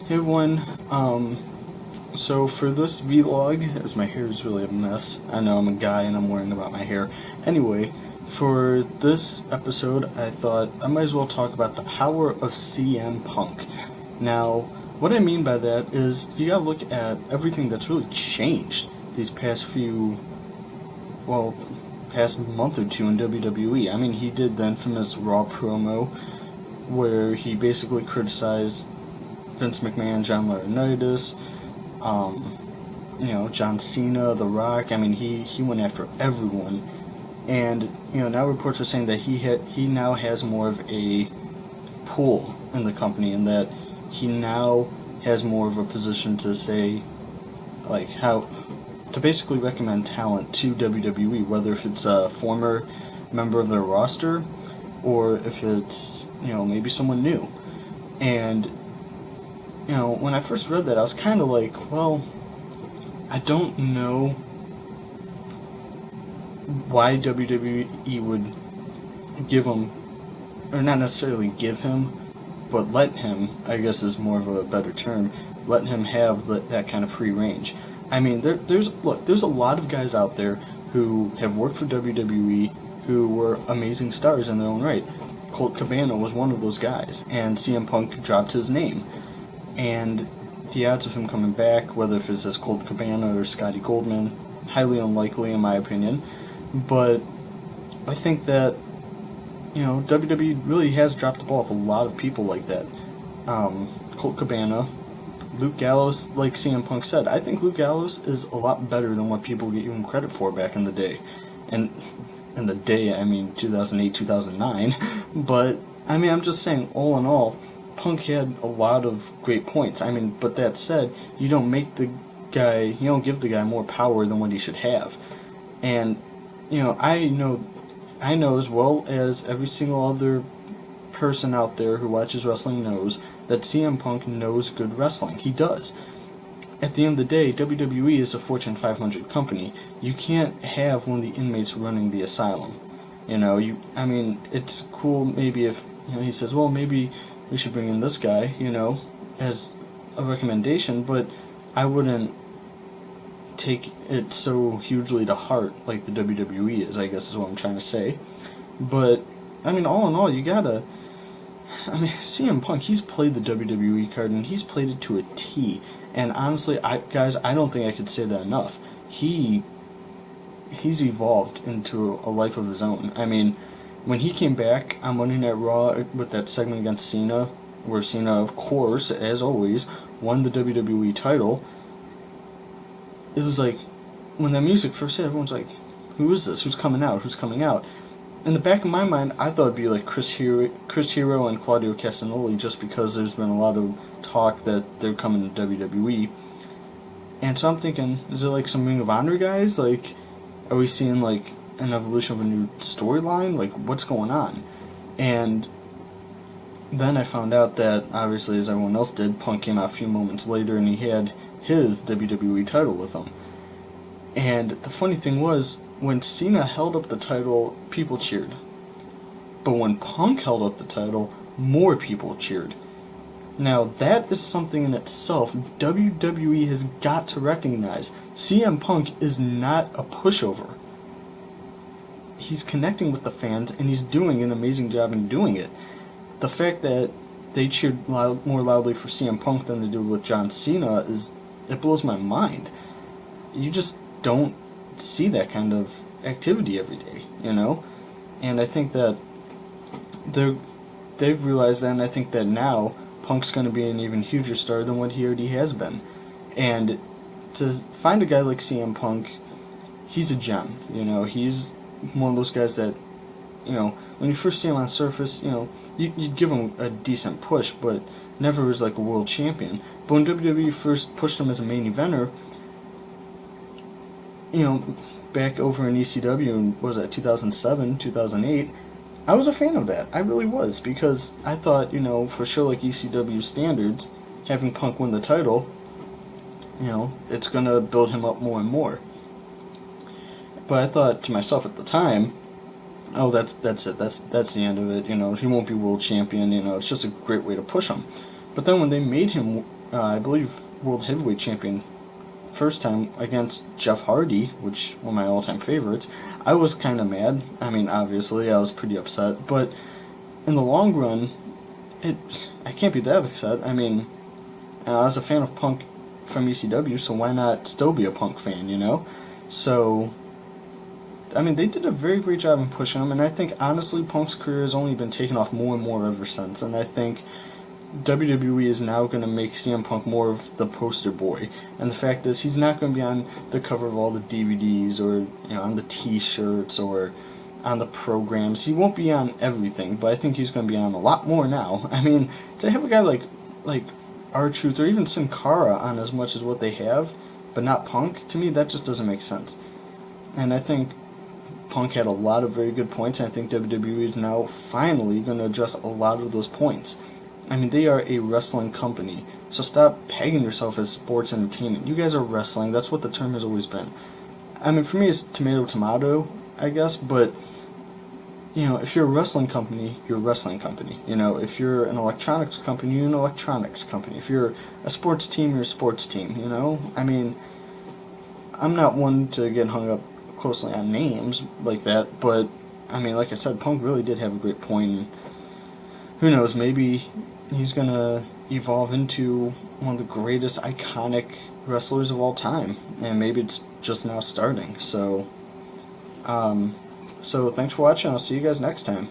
Hey everyone, so for this vlog, as my hair is really a mess, I know I'm a guy and I'm worrying about my hair. Anyway, for this episode, I thought I might as well talk about the power of CM Punk. Now, what I mean by that is you gotta look at everything that's really changed these past month or two in WWE. I mean, he did the infamous Raw promo where he basically criticized Vince McMahon, John Laurinaitis, John Cena, The Rock. I mean, he went after everyone, and now reports are saying that he now has more of a pull in the company, and that he now has more of a position to say, like, how to basically recommend talent to WWE, whether if it's a former member of their roster or if it's maybe someone new. And when I first read that, I was kind of like, well, I don't know why WWE would give him, or not necessarily give him, but let him, I guess is more of a better term, let him have that kind of free range. I mean, there's a lot of guys out there who have worked for WWE who were amazing stars in their own right. Colt Cabana was one of those guys, and CM Punk dropped his name. And the odds of him coming back, whether if it's as Colt Cabana or Scotty Goldman, highly unlikely in my opinion. But I think that WWE really has dropped the ball with a lot of people like that. Colt Cabana, Luke Gallows, like CM Punk said, I think Luke Gallows is a lot better than what people give him credit for back in the day. And in the day, I mean 2008, 2009. But I mean, I'm just saying, all in all, Punk had a lot of great points. I mean, but that said, you don't give the guy more power than what he should have. And I know as well as every single other person out there who watches wrestling knows that CM Punk knows good wrestling. He does. At the end of the day, WWE is a Fortune 500 company. You can't have one of the inmates running the asylum. It's cool maybe if he says, well, maybe we should bring in this guy, as a recommendation, but I wouldn't take it so hugely to heart like the WWE is, I guess is what I'm trying to say. But, I mean, all in all, CM Punk, he's played the WWE card, and he's played it to a T. And honestly, I don't think I could say that enough. He's evolved into a life of his own. I mean, when he came back on Monday Night Raw with that segment against Cena, where Cena, of course, as always, won the WWE title, it was like, when that music first hit, everyone's like, who is this? Who's coming out? Who's coming out? In the back of my mind, I thought it'd be like Chris Hero and Claudio Castagnoli, just because there's been a lot of talk that they're coming to WWE. And so I'm thinking, is it like some Ring of Honor guys? Like, are we seeing like an evolution of a new storyline? Like, what's going on? And then I found out that, obviously, as everyone else did, Punk came out a few moments later and he had his WWE title with him. And the funny thing was, when Cena held up the title, people cheered. But when Punk held up the title, more people cheered. Now, that is something in itself WWE has got to recognize. CM Punk is not a pushover. He's connecting with the fans, and he's doing an amazing job in doing it. The fact that they cheered more loudly for CM Punk than they did with John Cena it blows my mind. You just don't see that kind of activity every day, And I think that they've realized that, and I think that now Punk's going to be an even huger star than what he already has been. And to find a guy like CM Punk, he's a gem. He's one of those guys that, when you first see him on surface, you'd give him a decent push, but never as like a world champion. But when WWE first pushed him as a main eventer, back over in ECW, in, what was that, 2007, 2008, I was a fan of that. I really was, because I thought, for sure, like ECW standards, having Punk win the title, it's going to build him up more and more. But I thought to myself at the time, oh, that's it. That's the end of it. He won't be world champion. It's just a great way to push him. But then when they made him I believe, World Heavyweight Champion first time against Jeff Hardy, which one of my all-time favorites. I was kind of mad. I mean, obviously, I was pretty upset, but in the long run, I can't be that upset. I mean, I was a fan of Punk from ECW, so why not still be a Punk fan, you know? So, I mean, they did a very great job in pushing him, and I think, honestly, Punk's career has only been taken off more and more ever since, and I think WWE is now going to make CM Punk more of the poster boy, and the fact is he's not going to be on the cover of all the DVDs or on the T-shirts or on the programs. He won't be on everything, but I think he's going to be on a lot more now. I mean, to have a guy like R-Truth or even Sin Cara on as much as what they have, but not Punk, to me that just doesn't make sense. And I think Punk had a lot of very good points, and I think WWE is now finally going to address a lot of those points. I mean, they are a wrestling company, so stop pegging yourself as sports entertainment. You guys are wrestling. That's what the term has always been. I mean, for me, it's tomato, I guess, but, if you're a wrestling company, you're a wrestling company. If you're an electronics company, you're an electronics company. If you're a sports team, you're a sports team, I mean, I'm not one to get hung up closely on names like that, but, I mean, like I said, Punk really did have a great point, and who knows, maybe he's going to evolve into one of the greatest iconic wrestlers of all time, and maybe it's just now starting. So thanks for watching. I'll see you guys next time.